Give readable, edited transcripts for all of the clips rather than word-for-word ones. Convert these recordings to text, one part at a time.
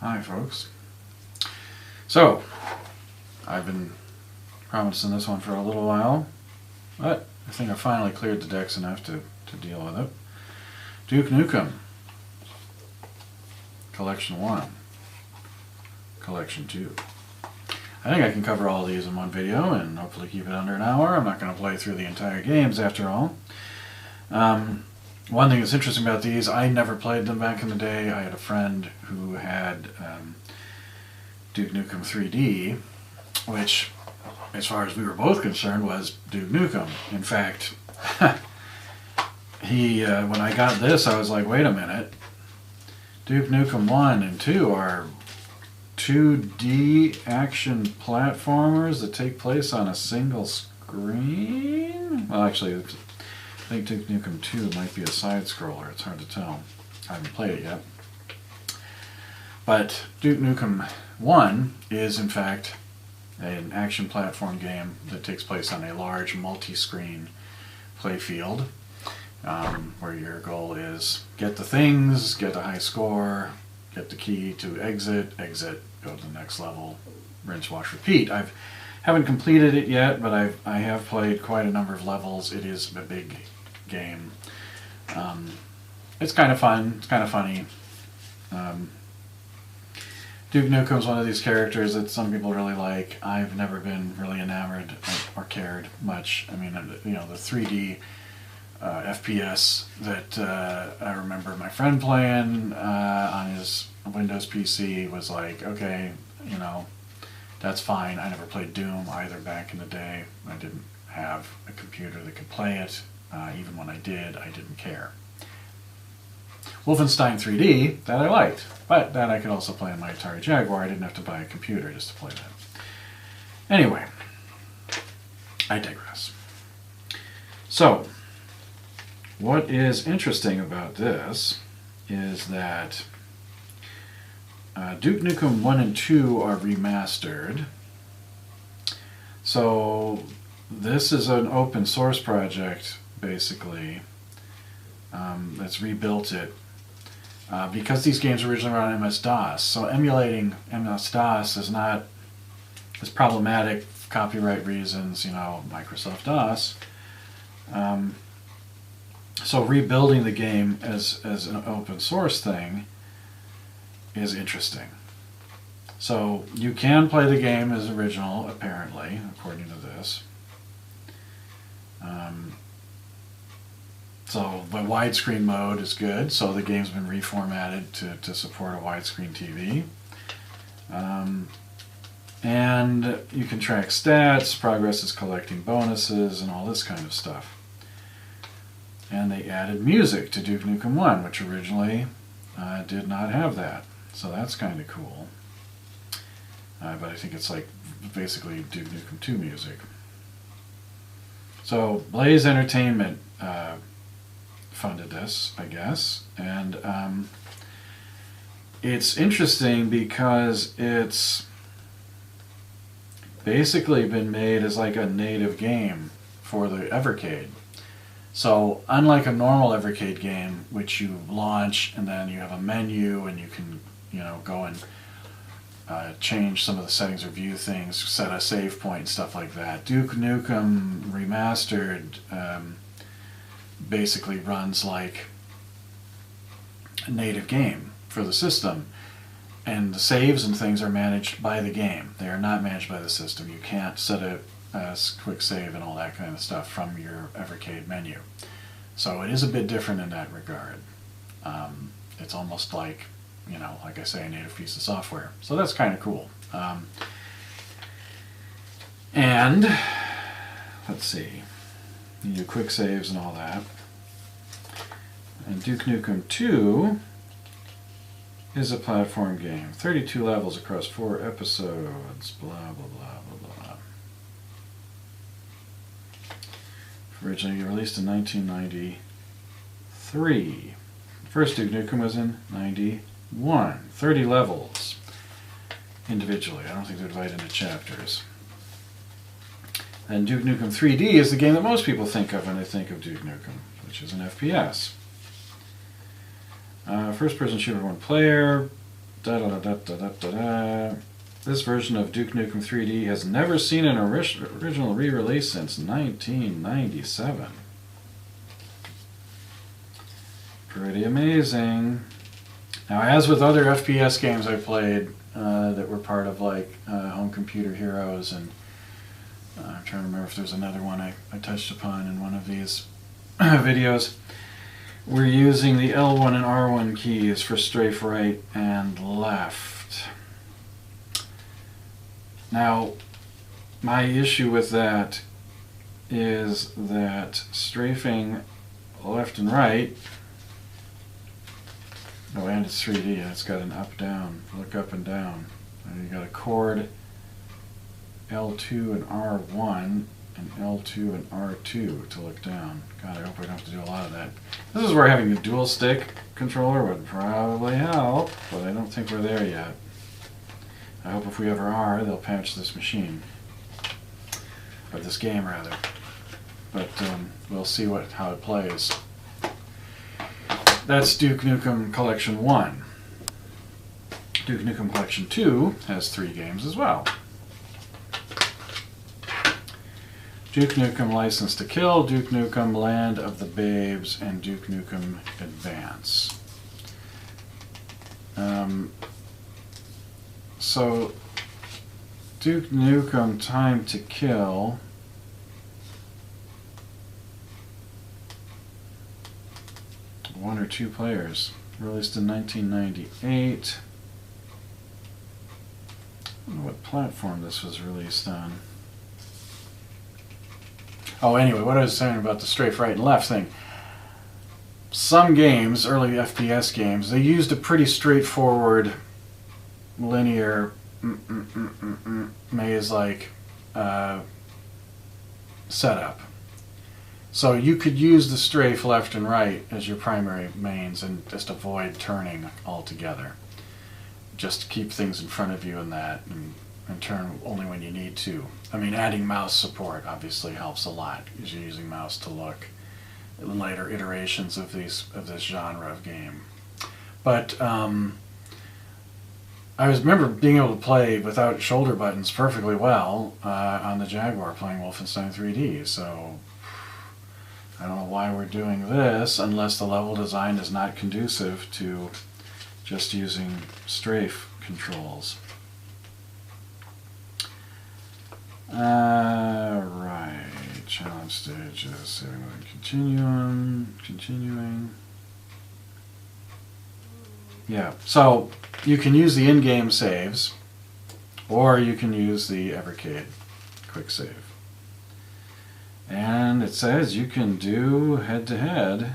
Hi folks. So, I've been promising this one for a little while, but I think I finally cleared the decks enough to deal with it. Duke Nukem Collection 1, Collection 2. I think I can cover all these in one video and hopefully keep it under an hour. I'm not going to play through the entire games after all. One thing that's interesting about these, I never played them back in the day. I had a friend who had Duke Nukem 3D, which, as far as we were both concerned, was Duke Nukem. In fact, when I got this, I was like, wait a minute. Duke Nukem 1 and 2 are 2D action platformers that take place on a single screen? Well, actually, I think Duke Nukem 2 might be a side-scroller. It's hard to tell. I haven't played it yet. But Duke Nukem 1 is, in fact, an action platform game that takes place on a large multi-screen playfield, where your goal is get the things, get a high score, get the key to exit, go to the next level, rinse, wash, repeat. I haven't completed it yet, but I have played quite a number of levels. It is a big game. It's kind of fun. It's kind of funny. Duke Nukem's one of these characters that some people really like. I've never been really enamored or cared much. I mean, you know, the 3D FPS that I remember my friend playing on his Windows PC was like, okay, you know, that's fine. I never played Doom either back in the day. I didn't have a computer that could play it. Even when I did, I didn't care. Wolfenstein 3D, that I liked, but that I could also play on my Atari Jaguar. I didn't have to buy a computer just to play that. Anyway, I digress. So, what is interesting about this is that Duke Nukem 1 and 2 are remastered. So, this is an open source project, basically, that's rebuilt it. Because these games originally were on MS-DOS, so emulating MS-DOS is problematic for copyright reasons, you know, Microsoft DOS. So rebuilding the game as an open source thing is interesting. So you can play the game as original, apparently, according to this. So the widescreen mode is good, so the game's been reformatted to support a widescreen TV. And you can track stats, progress is collecting bonuses, and all this kind of stuff. And they added music to Duke Nukem 1, which originally did not have that. So that's kind of cool. But I think it's like basically Duke Nukem 2 music. So Blaze Entertainment funded this, I guess, and it's interesting because it's basically been made as like a native game for the Evercade. So unlike a normal Evercade game, which you launch and then you have a menu and you can, you know, go and change some of the settings or view things, set a save point and stuff like that. Duke Nukem Remastered basically runs like a native game for the system, and the saves and things are managed by the game. They are not managed by the system. You can't set a quick save and all that kind of stuff from your Evercade menu. So it is a bit different in that regard. It's almost like, you know, like I say, a native piece of software. So that's kind of cool. And let's see, you do quick saves and all that. And Duke Nukem 2 is a platform game. 32 levels across 4 episodes. Blah, blah, blah, blah, blah. Originally released in 1993. The first Duke Nukem was in 91. 30 levels individually. I don't think they're divided into chapters. And Duke Nukem 3D is the game that most people think of when they think of Duke Nukem, which is an FPS. First-person shooter, one player, This version of Duke Nukem 3D has never seen an original re-release since 1997. Pretty amazing. Now, as with other FPS games I played that were part of like Home Computer Heroes, and I'm trying to remember if there's another one I touched upon in one of these videos, we're using the L1 and R1 keys for strafe right and left. Now, my issue with that is that strafing left and right, oh, and it's 3D, and it's got an up-down, look up and down. And you got a chord L2 and R1 and L2 and R2 to look down. God, I hope I don't have to do a lot of that. This is where having a dual stick controller would probably help, but I don't think we're there yet. I hope if we ever are, they'll patch this machine. Or this game, rather. But we'll see how it plays. That's Duke Nukem Collection 1. Duke Nukem Collection 2 has 3 games as well. Duke Nukem License to Kill, Duke Nukem Land of the Babes, and Duke Nukem Advance. So, Duke Nukem Time to Kill. One or two players. Released in 1998. I don't know what platform this was released on. Oh, anyway, what I was saying about the strafe right and left thing. Some games, early FPS games, they used a pretty straightforward linear maze-like setup. So you could use the strafe left and right as your primary mains and just avoid turning altogether. Just keep things in front of you in that, and turn only when you need to. I mean, adding mouse support obviously helps a lot, because you're using mouse to look in later iterations of this genre of game. But I remember being able to play without shoulder buttons perfectly well on the Jaguar playing Wolfenstein 3D, so I don't know why we're doing this unless the level design is not conducive to just using strafe controls. Right, challenge stages, saving and continuing. Yeah, so you can use the in-game saves, or you can use the Evercade quick save. And it says you can do head-to-head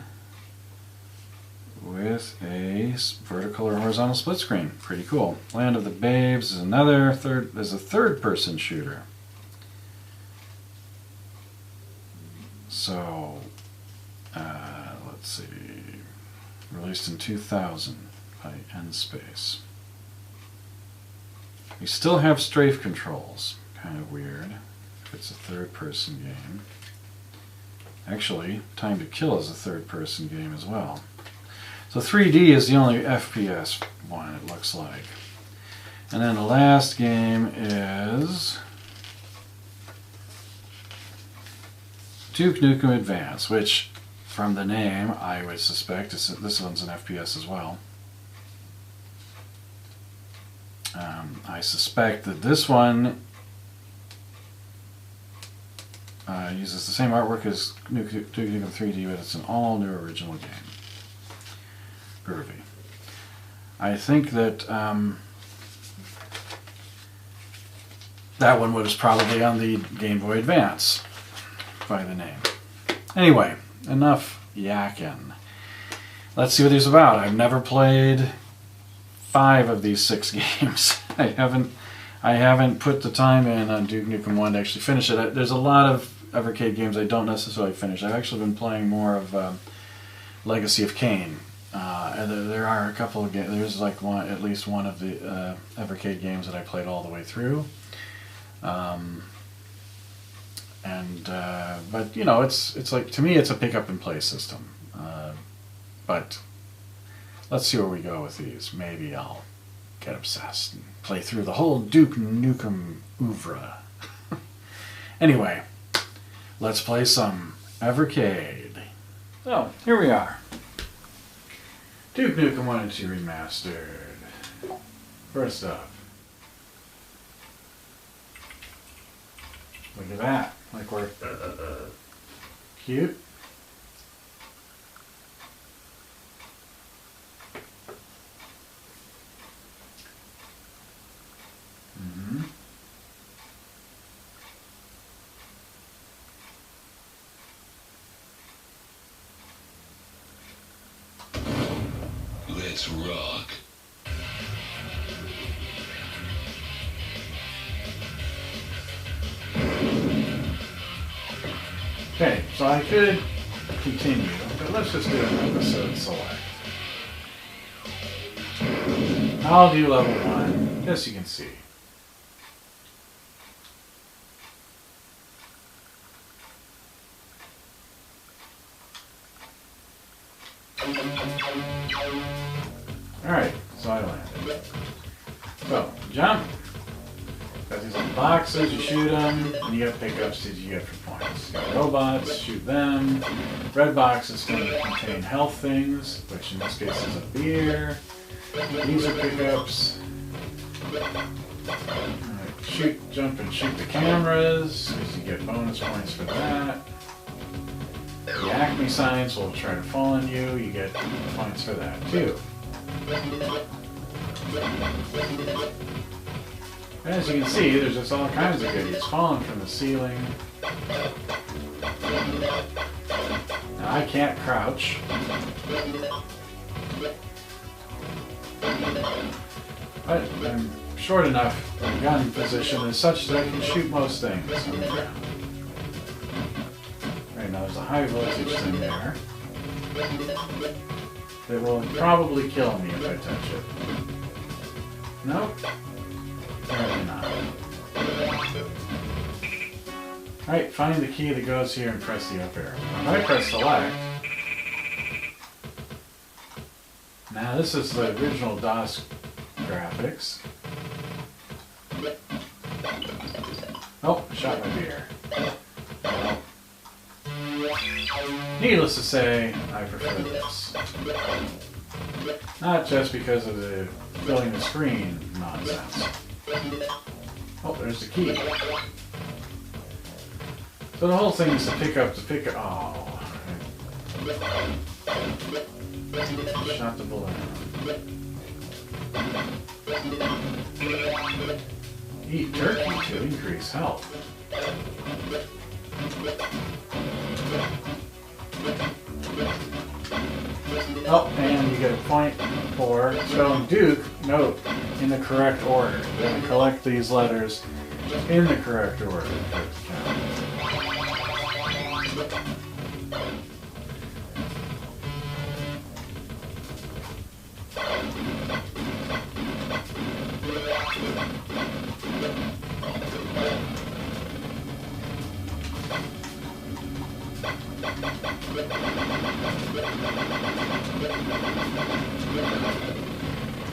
with a vertical or horizontal split screen. Pretty cool. Land of the Babes is a third-person shooter. So, let's see. Released in 2000 by N-Space. We still have strafe controls. Kind of weird if it's a third-person game. Actually, Time to Kill is a third-person game as well. So 3D is the only FPS one, it looks like. And then the last game is Duke Nukem Advance, which, from the name, I would suspect this one's an FPS as well. I suspect that this one uses the same artwork as Duke Nukem 3D, but it's an all-new original game. Groovy. I think that that one was probably on the Game Boy Advance by the name. Anyway, enough yakking. Let's see what he's about. I've never played 5 of these 6 games. I haven't put the time in on Duke Nukem 1 to actually finish it. There's a lot of Evercade games I don't necessarily finish. I've actually been playing more of Legacy of Kain. And there are a couple of games. There's like at least one of the Evercade games that I played all the way through. But you know, it's like, to me, it's a pick up and play system. But let's see where we go with these. Maybe I'll get obsessed and play through the whole Duke Nukem oeuvre. Anyway, let's play some Evercade. So, here we are. Duke Nukem 1 and 2 Remastered. First up. Look at that. Like we're cute. Let's rock. Okay, so I could continue, but let's just do an episode select. I'll do level 1, as you can see. Alright, so I landed. So, jump. Got these little boxes, you shoot them, and you get pickups that you get for points. You got robots, shoot them. Red box is going to contain health things, which in this case is a beer. These are pickups. Shoot, jump, and shoot the cameras, because you get bonus points for that. The Acme signs will try to fall on you, you get points for that too. As you can see, there's just all kinds of goodies falling from the ceiling. Now I can't crouch. But I'm short enough, the gun position is such that I can shoot most things on the ground. Right now there's a high voltage thing there. That will probably kill me if I touch it. Nope. Apparently not. Alright, find the key that goes here and press the up arrow. If I press select... Now this is the original DOS graphics. Oh, I shot my beer. Needless to say, I prefer this. Not just because of the filling the screen nonsense. Oh, there's the key. So the whole thing is to pick up. Oh. Shot the balloon. Eat turkey to increase health. Oh, and you get a point for spelling Duke, note, in the correct order. You're going to collect these letters in the correct order for it to count.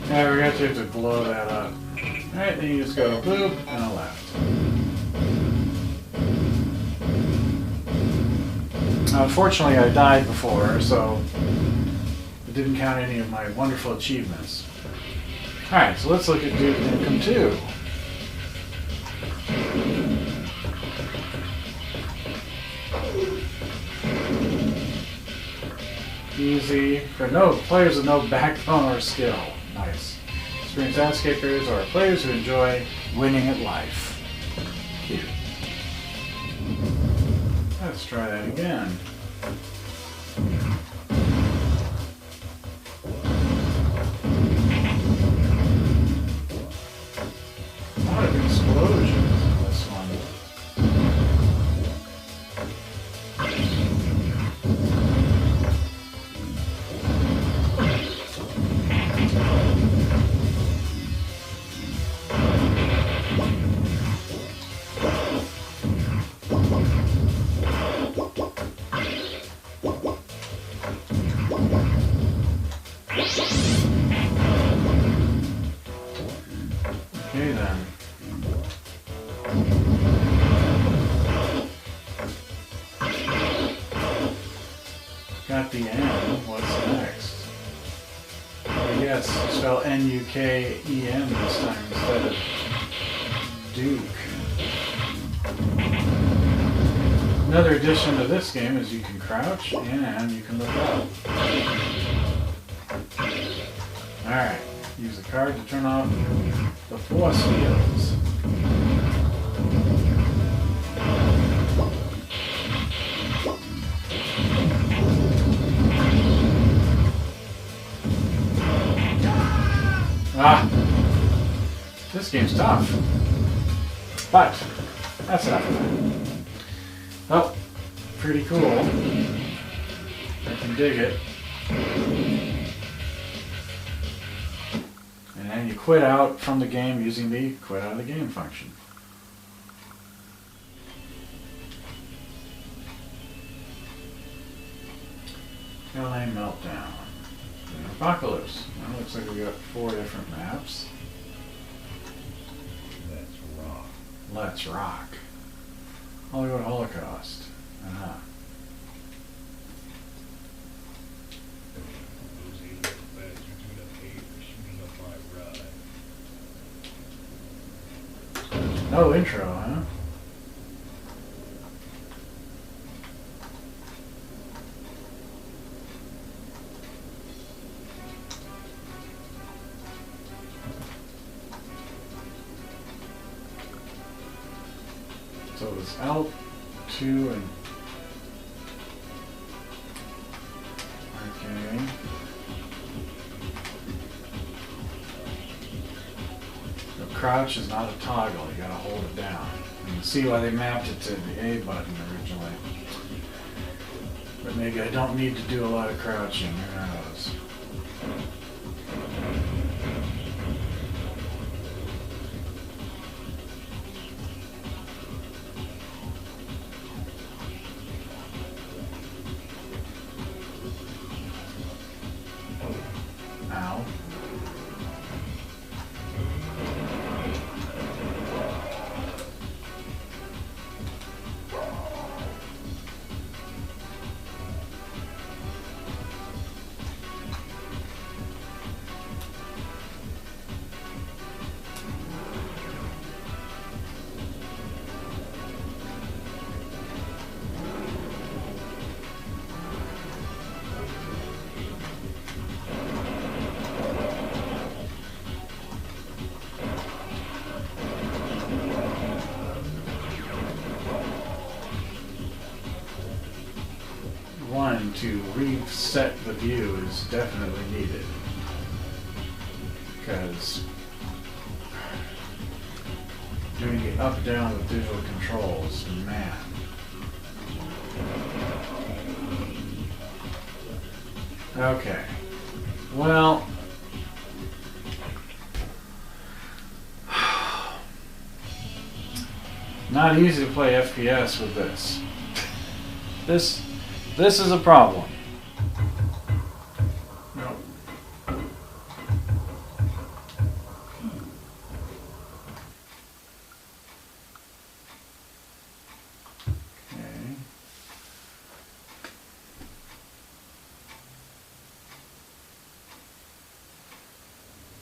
Yeah, we're going to have to blow that up. Alright, then you just go boop and a left. Unfortunately, I died before, so it didn't count any of my wonderful achievements. Alright, so let's look at Duke Nukem 2. Easy for no players with no backbone or skill. Nice. Experienced landscapers or players who enjoy winning at life. Cute. Let's try that again. A lot of explosions in this one. Okay then. Got the N. What's next? I guess spell N-U-K-E-M this time instead of Duke. Another addition to this game is you can crouch and you can look up. Alright, use the card to turn off the force fields. Ah! This game's tough. But, that's enough of that. Oh, pretty cool. I can dig it. And then you quit out from the game using the quit out of the game function. LA Meltdown. Apocalypse. Well, looks like we got 4 different maps. Let's rock. Let's rock. Hollywood Holocaust. Uh-huh. Those 8 little bastards gonna pay for shooting up my ride. No intro, huh? So it was L2 and... Okay. The crouch is not a toggle, you gotta hold it down. You can see why they mapped it to the A button originally. But maybe I don't need to do a lot of crouching, who knows. Ow. One, to reset the view is definitely needed. Because doing the up-down with digital controls, man. Okay. Well, not easy to play FPS with this. This is a problem. No. Okay.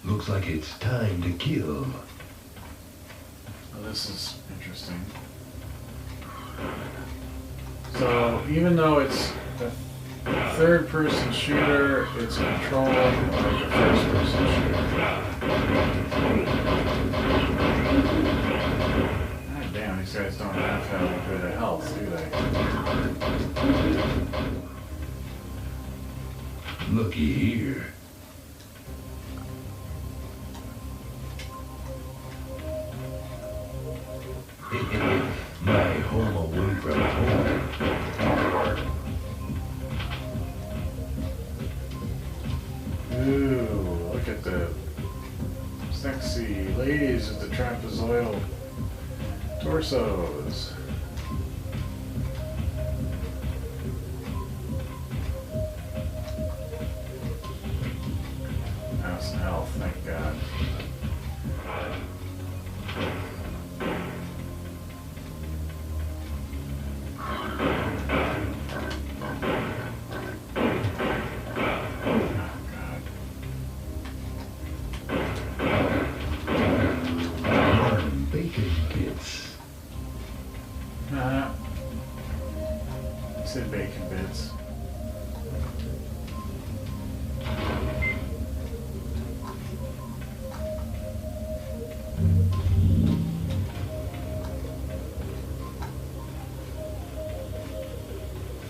Looks like it's time to kill. Well, this is interesting. So even though it's a third-person shooter, it's controlled like a first-person shooter. God damn, these guys don't have good health, do they? Looky here. My home away from home. Ooh, look at the sexy ladies with the trapezoidal torsos. Now some health, thank God. bacon bits. I said bacon bits.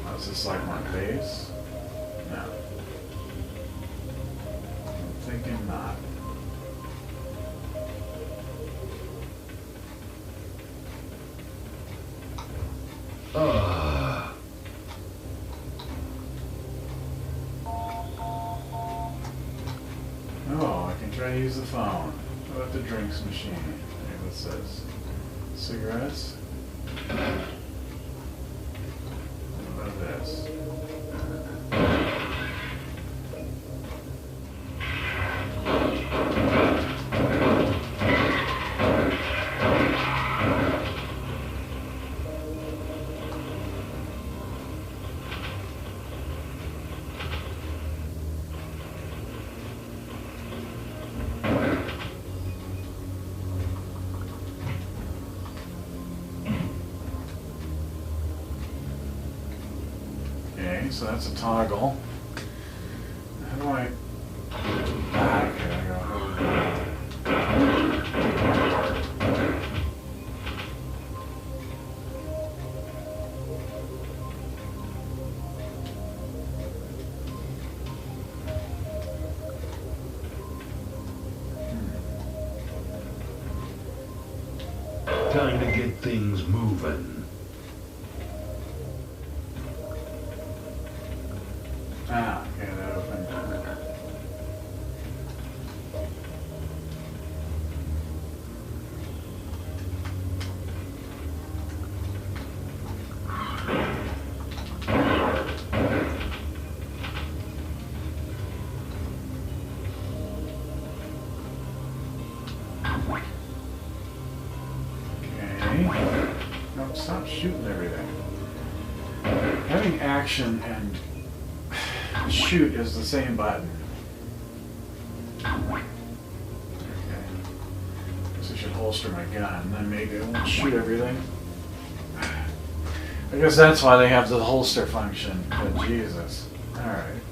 Oh, is this like my base? No. I'm thinking not. Ah. Oh, I can try to use the phone. What about the drinks machine? Hey, what's this? Cigarettes? What about this? Okay, so that's a toggle. How do I... Ah, okay, I go. Time to get things moving. Ah, okay, that opened. Okay. No, stop shooting everything. Having action and shoot is the same button. Okay. Guess I should holster my gun, then maybe I won't shoot everything. I guess that's why they have the holster function, but Jesus. Alright.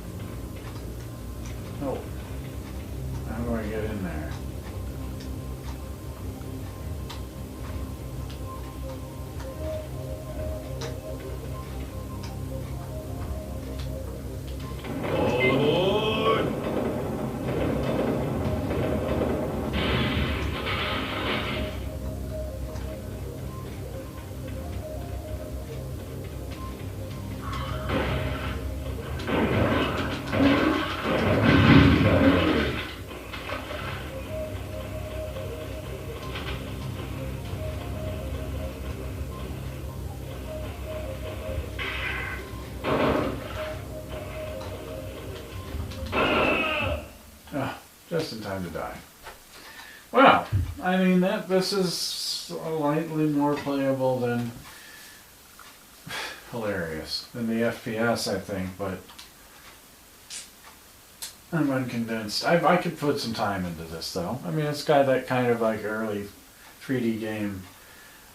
Oh. How do I get in there? Just in time to die. Well, I mean this is slightly more playable than hilarious than the FPS, I think, but I'm unconvinced. I could put some time into this though. I mean, it's got that kind of like early 3D game.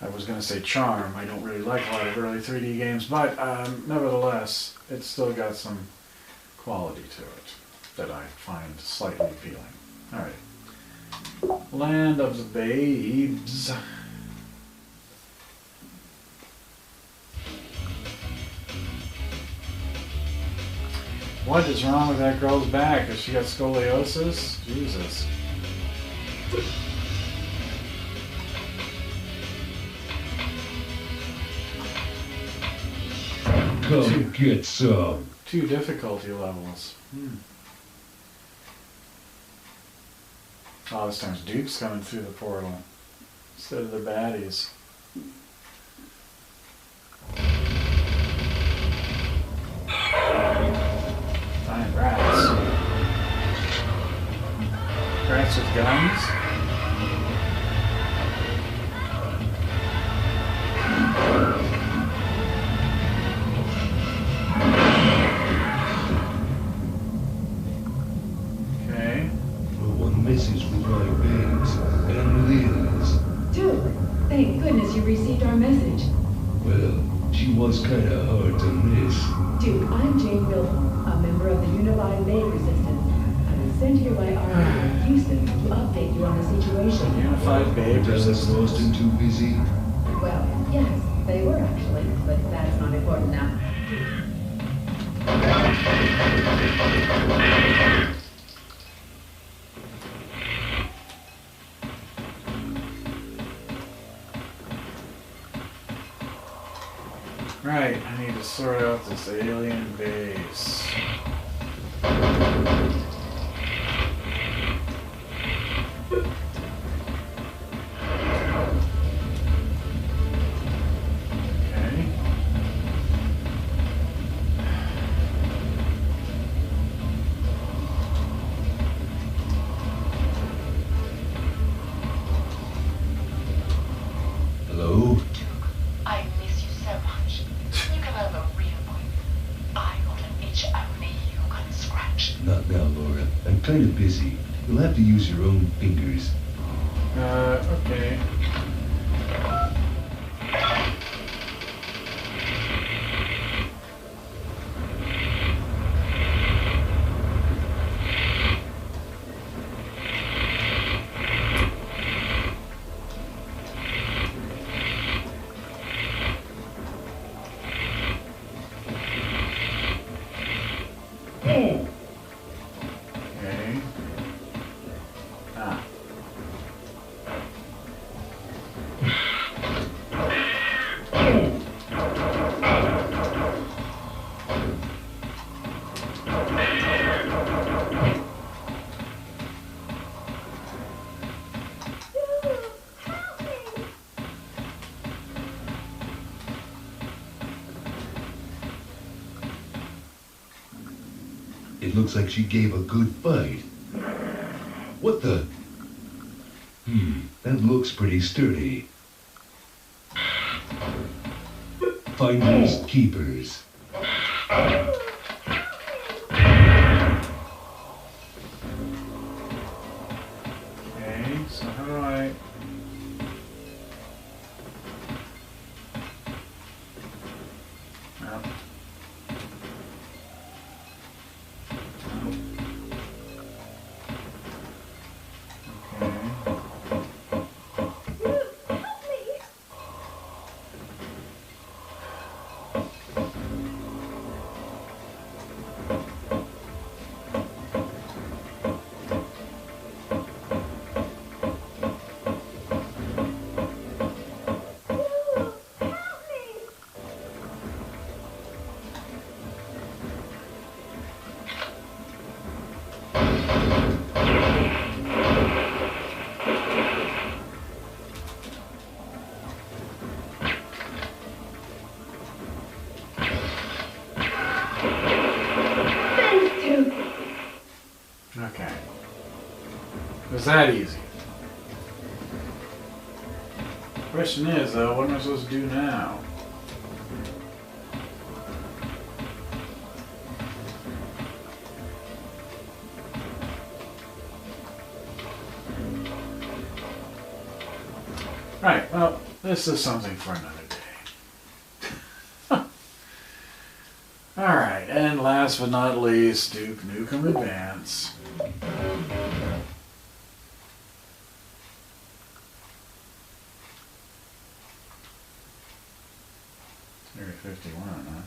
I was going to say charm. I don't really like a lot of early 3D games, but nevertheless, it's still got some quality to it that I find slightly appealing. Alright. Land of the Babes. What is wrong with that girl's back? Has she got scoliosis? Jesus. Come get some. 2 difficulty levels. Oh, this time's Duke's coming through the portal instead of the baddies. Giant rats. Rats with guns. Okay. No one messes with my babes and lives. Duke, thank goodness you received our message. Well, she was kinda hard to miss. Duke, I'm Jane Wilhelm, a member of the Unified Vague Resistance. I was sent here by our leader, Houston, to update you on the situation. Unified Bay Dallas Resistance. lost him too busy. Well, yes, they were actually, but that's not important now. Right, I need to sort out this alien base. Okay. Hello? I miss you so much. You come over real quick. I got an itch only you can scratch. Not now, Laura. I'm kinda busy. You'll have to use your own fingers. Okay. Okay. Ah. It looks like she gave a good fight. What the? That looks pretty sturdy. Finders, keepers. Okay, so how do I... Oh. Thanks, Duke. Okay. Was that easy? Question is, though, what am I supposed to do now? Right, well, this is something for another day. Alright, and last but not least, Duke Nukem Advance. Area 51, huh?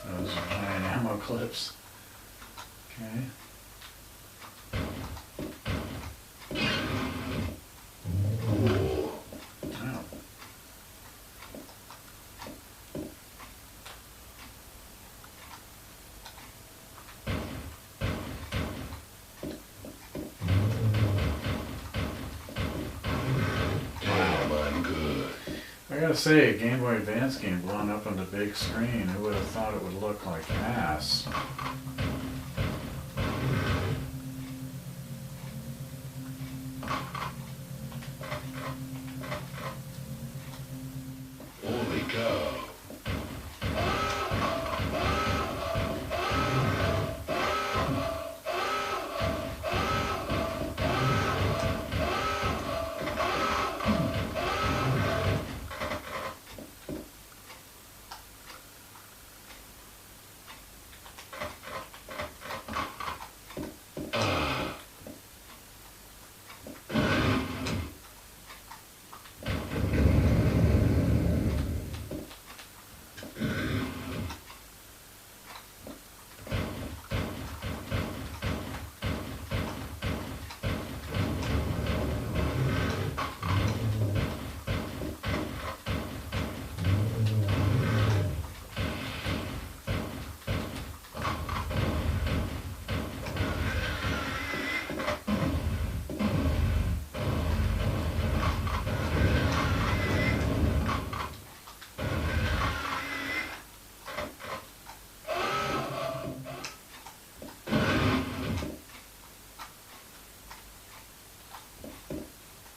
Those are giant ammo clips. Okay. Oh. Damn, I'm good. I gotta say, a Game Boy Advance game blown up on the big screen, who would have thought it would look like ass? Holy cow.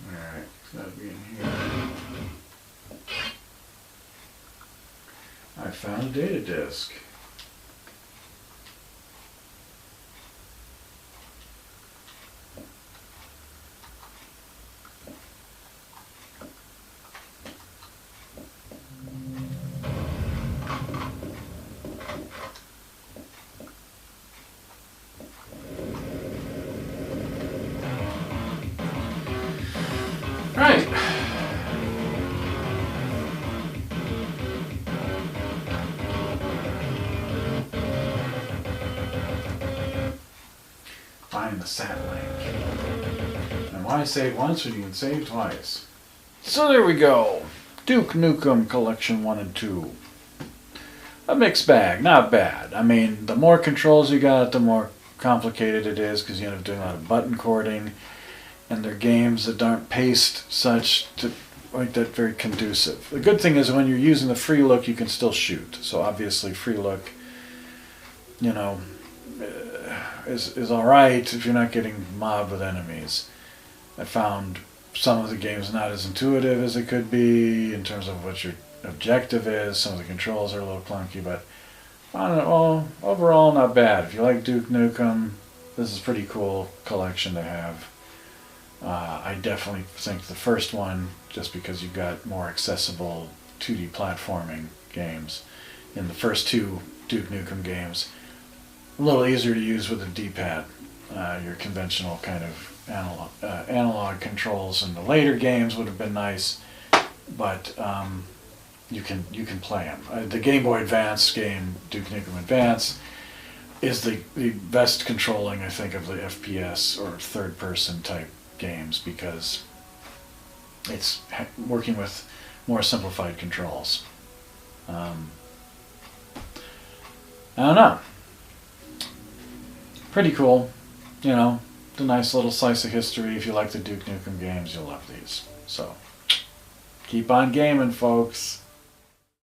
Alright, it's gotta be in here. I found a data disk. Right. Find the sat link. And why save once when you can save twice? So there we go. Duke Nukem Collection 1 and 2. A mixed bag, not bad. I mean, the more controls you got, the more complicated it is because you end up doing a lot of button cording. And they're games that aren't paced such to make that very conducive. The good thing is when you're using the free look, you can still shoot. So obviously free look, you know, is all right if you're not getting mobbed with enemies. I found some of the games not as intuitive as it could be in terms of what your objective is. Some of the controls are a little clunky, but I don't know, overall not bad. If you like Duke Nukem, this is a pretty cool collection to have. I definitely think the first one, just because you've got more accessible 2D platforming games in the first two Duke Nukem games, a little easier to use with a D-pad. Your conventional kind of analog controls in the later games would have been nice, but you can play them. The Game Boy Advance game, Duke Nukem Advance, is the best controlling, I think, of the FPS or third-person type games because it's working with more simplified controls. I don't know. Pretty cool. You know, a nice little slice of history. If you like the Duke Nukem games, you'll love these. So, keep on gaming, folks.